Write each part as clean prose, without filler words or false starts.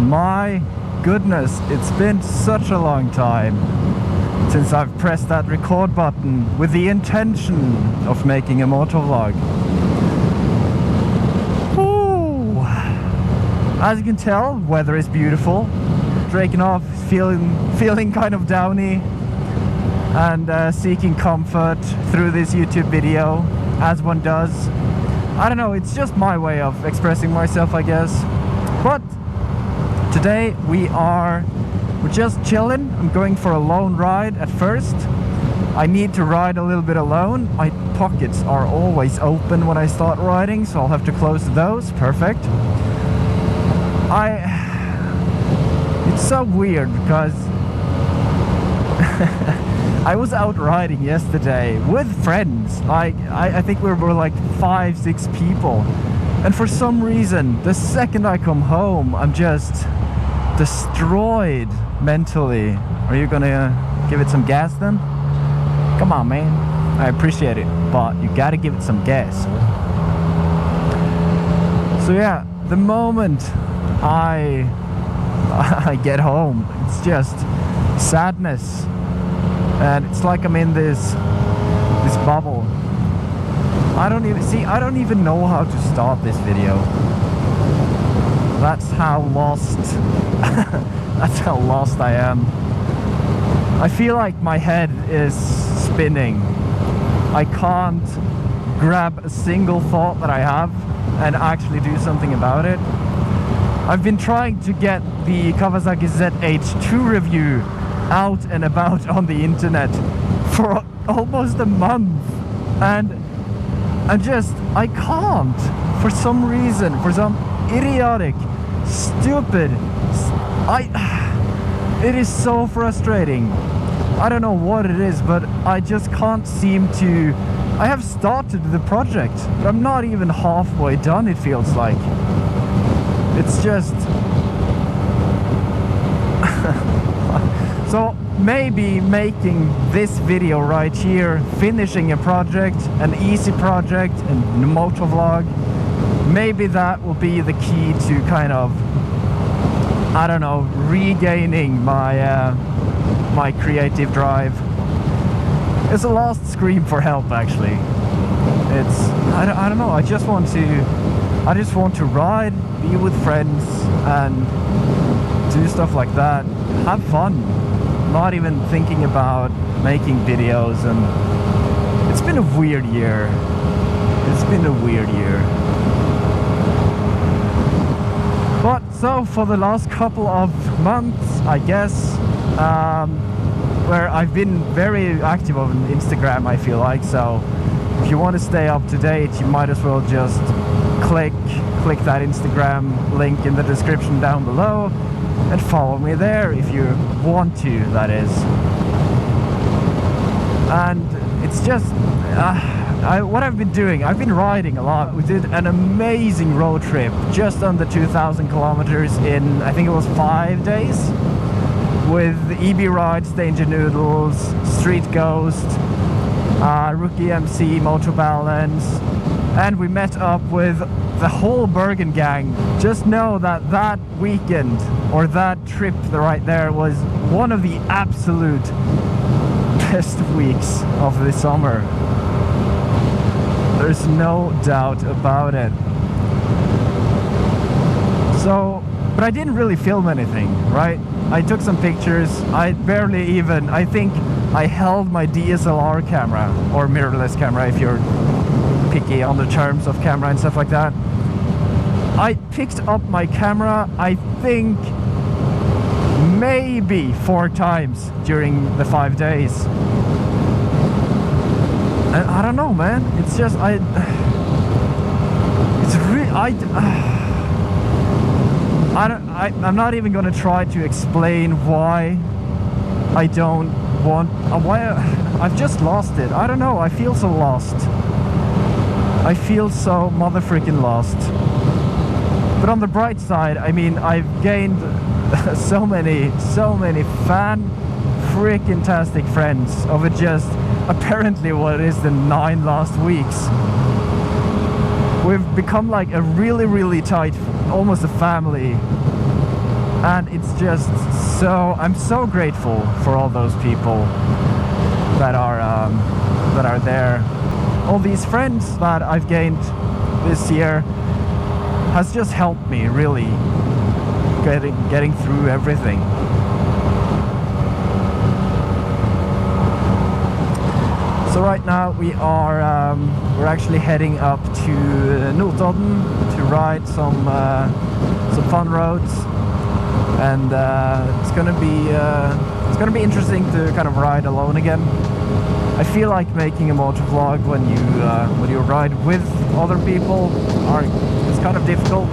My goodness, it's been such a long time since I've pressed that record button with the intention of making a motovlog. Ooh. As you can tell, weather is beautiful. Drakenhoff is feeling kind of downy and seeking comfort through this YouTube video, as one does. I don't know, it's just my way of expressing myself, I guess. But today we're just chilling. I'm going for a lone ride at first. I need to ride a little bit alone. My pockets are always open when I start riding, so I'll have to close those. Perfect. It's so weird because I was out riding yesterday with friends. Like I think we were like 5-6 people, and for some reason the second I come home I'm just destroyed mentally. Are you gonna give it some gas then? Come on, man. I appreciate it, but you gotta give it some gas. So yeah, the moment I get home, it's just sadness. And it's like I'm in this bubble. I don't even know how to start this video. That's how lost that's how lost I am. I feel like my head is spinning. I can't grab a single thought that I have and actually do something about it. I've been trying to get the Kawasaki ZH2 review out and about on the internet for almost a month, and I can't, for some reason, for some idiotic, stupid, it is so frustrating. I don't know what it is, but I just can't seem to. I have started the project, but I'm not even halfway done, it feels like. It's just so maybe making this video right here, finishing a project, an easy project, and a motovlog, maybe that will be the key to kind of, I don't know, regaining my my creative drive. It's a last scream for help, actually. It's I don't know. I just want to ride, be with friends, and do stuff like that. Have fun. Not even thinking about making videos, and it's been a weird year. It's been a weird year. But so for the last couple of months, I guess, where I've been very active on Instagram, I feel like, so if you want to stay up to date, you might as well just click that Instagram link in the description down below and follow me there if you want to, that is. And it's just what I've been doing, I've been riding a lot. We did an amazing road trip, just under 2,000 kilometers in, I think it was 5 days, with EB Rides, Danger Noodles, Street Ghost, Rookie MC, Moto Balance, and we met up with the whole Bergen gang. Just know that that weekend, or that trip right there, was one of the absolute best weeks of the summer. There's no doubt about it. So, but I didn't really film anything, right? I took some pictures. I think I held my DSLR camera, or mirrorless camera if you're picky on the terms of camera and stuff like that. I picked up my camera, I think, maybe 4 times during the 5 days. And I don't know, man. It's just I'm not even gonna try to explain why I don't want. I've just lost it. I don't know. I feel so lost. I feel so motherfreaking lost. But on the bright side, I mean, I've gained so many fan-freaking-tastic friends over just apparently what is the 9 last weeks. We've become like a really tight, almost a family. And it's just so, I'm so grateful for all those people that are there. All these friends that I've gained this year has just helped me really getting through everything. So right now we're actually heading up to Notodden to ride some fun roads, and it's gonna be interesting to kind of ride alone again. I feel like making a motovlog when you ride with other people it's kind of difficult.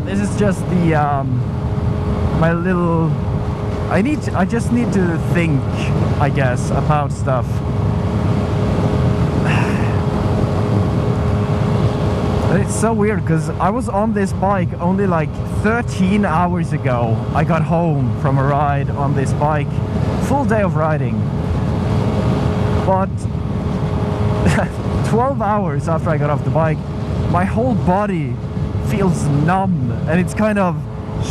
This is just the my little. I just need to think, I guess, about stuff. It's so weird because I was on this bike only like 13 hours ago. I got home from a ride on this bike, full day of riding. But 12 hours after I got off the bike, my whole body feels numb and it's kind of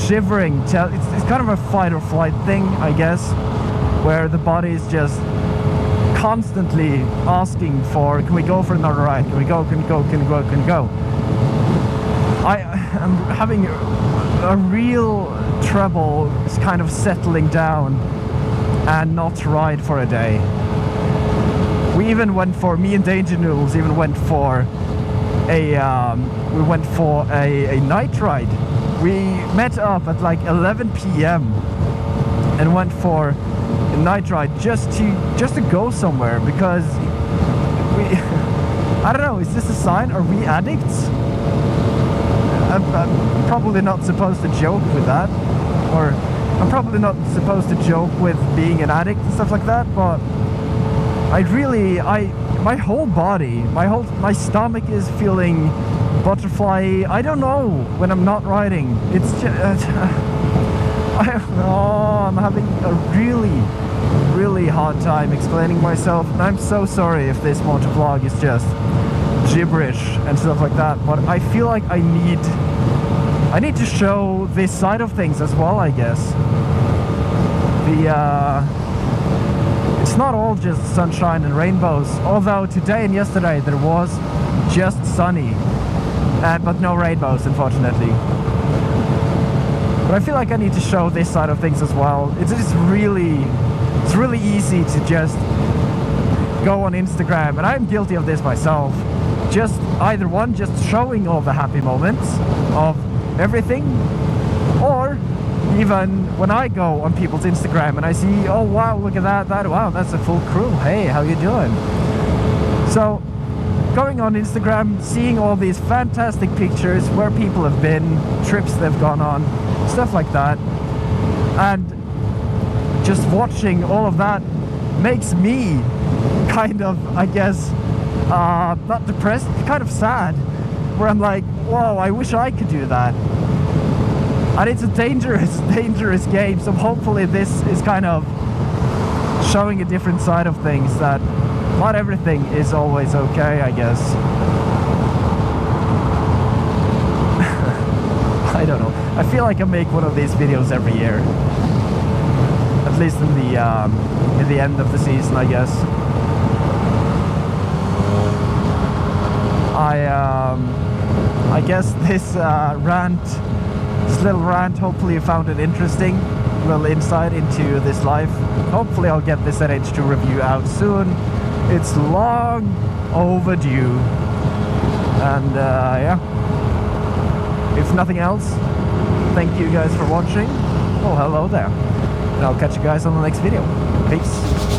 shivering. It's kind of a fight or flight thing, I guess, where the body is just constantly asking for, can we go for another ride? Can we go? Can we go? Can we go? Can we go? I'm having a real trouble kind of settling down and not ride for a day. Me and Danger Noodles even went for a night ride. We met up at like 11 p.m. and went for a night ride just to go somewhere, because I don't know, is this a sign? Are we addicts? I'm probably not supposed to joke with that, or I'm probably not supposed to joke with being an addict and stuff like that, but my whole body, my stomach is feeling butterfly. I don't know when I'm not riding. It's just I'm having a really hard time explaining myself, and I'm so sorry if this motovlog is just gibberish and stuff like that, but I feel like I need to show this side of things as well, I guess. It's not all just sunshine and rainbows, although today and yesterday there was just sunny, but no rainbows, unfortunately. But I feel like I need to show this side of things as well. It's really easy to just go on Instagram, and I'm guilty of this myself. Just either one, just showing all the happy moments of everything, or even when I go on people's Instagram and I see, oh wow, look at that, wow, that's a full crew, hey, how you doing? So going on Instagram, seeing all these fantastic pictures where people have been, trips they've gone on, stuff like that, and just watching all of that makes me kind of, I guess, not depressed, kind of sad, where I'm like, whoa, I wish I could do that. And it's a dangerous game, so hopefully this is kind of showing a different side of things, that not everything is always okay, I guess. I don't know. I feel like I make one of these videos every year. At least in the end of the season, I guess. I guess this little rant, hopefully you found it interesting. A little insight into this life. Hopefully I'll get this NH2 review out soon. It's long overdue. And yeah. If nothing else, thank you guys for watching. Oh, hello there. And I'll catch you guys on the next video. Peace.